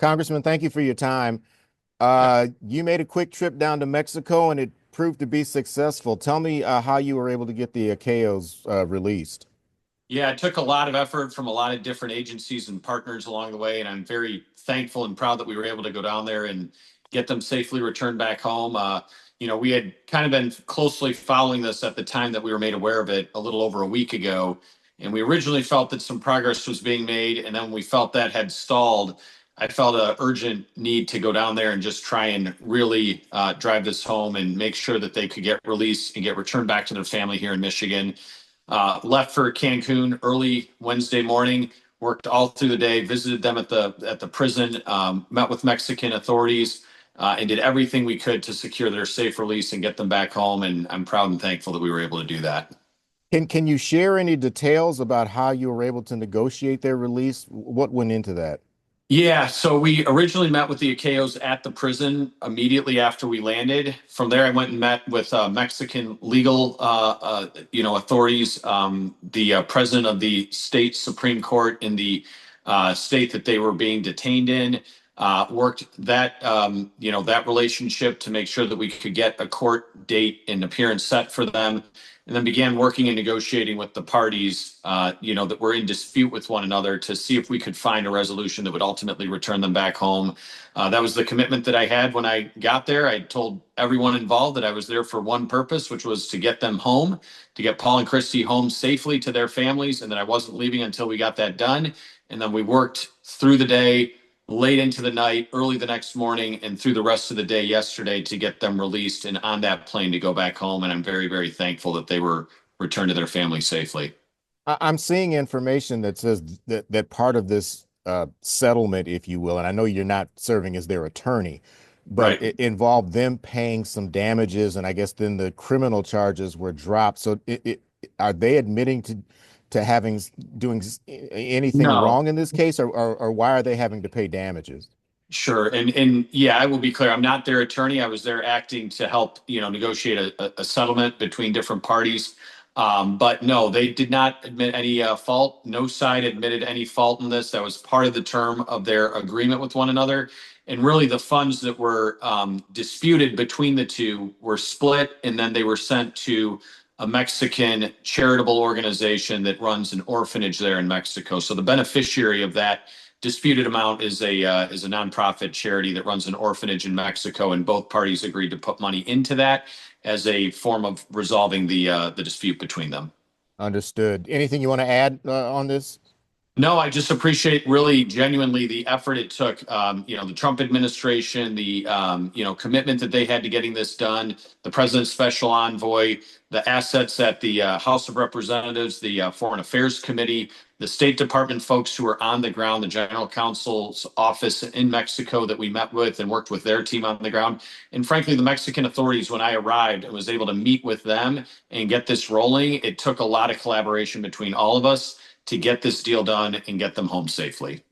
Congressman, thank you for your time. You made a quick trip down to Mexico and it proved to be successful. Tell me how you were able to get the Akeos released. Yeah, it took a lot of effort from a lot of different agencies and partners along the way, and I'm very thankful and proud that we were able to go down there and get them safely returned back home. We had kind of been closely following this at the time that we were made aware of it a little over a week ago, and we originally felt that some progress was being made, and then when we felt that had stalled, I felt an urgent need to go down there and just try and really drive this home and make sure that they could get released and get returned back to their family here in Michigan. Left for Cancun early Wednesday morning, worked all through the day, visited them at the prison, met with Mexican authorities, and did everything we could to secure their safe release and get them back home. And I'm proud and thankful that we were able to do that. Can you share any details about how you were able to negotiate their release? What went into that? Yeah, so we originally met with the Akeos at the prison immediately after we landed. From there, I went and met with Mexican legal, authorities, the president of the state Supreme Court in the state that they were being detained in. Worked that relationship to make sure that we could get a court date and appearance set for them, and then began working and negotiating with the parties, that were in dispute with one another to see if we could find a resolution that would ultimately return them back home. That was the commitment that I had when I got there. I told everyone involved that I was there for one purpose, which was to get them home, to get Paul and Christy home safely to their families, and that I wasn't leaving until we got that done. And then we worked through the day, late into the night, early the next morning, and through the rest of the day yesterday to get them released and on that plane to go back home. And I'm very, very thankful that they were returned to their families safely. I'm seeing information that says that part of this settlement, if you will, and I know you're not serving as their attorney, but Right. it involved them paying some damages, and I guess then the criminal charges were dropped. So are they admitting to having doing anything No. wrong in this case, or why are they having to pay damages? Sure. And yeah, I will be clear. I'm not their attorney. I was there acting to help, negotiate a settlement between different parties. But no, they did not admit any fault. No side admitted any fault in this. That was part of the term of their agreement with one another. And really, the funds that were disputed between the two were split, and then they were sent to a Mexican charitable organization that runs an orphanage there in Mexico. So the beneficiary of that disputed amount is a nonprofit charity that runs an orphanage in Mexico, and both parties agreed to put money into that as a form of resolving the dispute between them. Understood. Anything you want to add on this? No, I just appreciate really genuinely the effort it took. The Trump administration, the commitment that they had to getting this done, the president's special envoy, the assets at the House of Representatives, the Foreign Affairs Committee, the State Department folks who were on the ground, the General Counsel's office in Mexico that we met with and worked with their team on the ground, and frankly, the Mexican authorities. When I arrived and was able to meet with them and get this rolling, it took a lot of collaboration between all of us to get this deal done and get them home safely.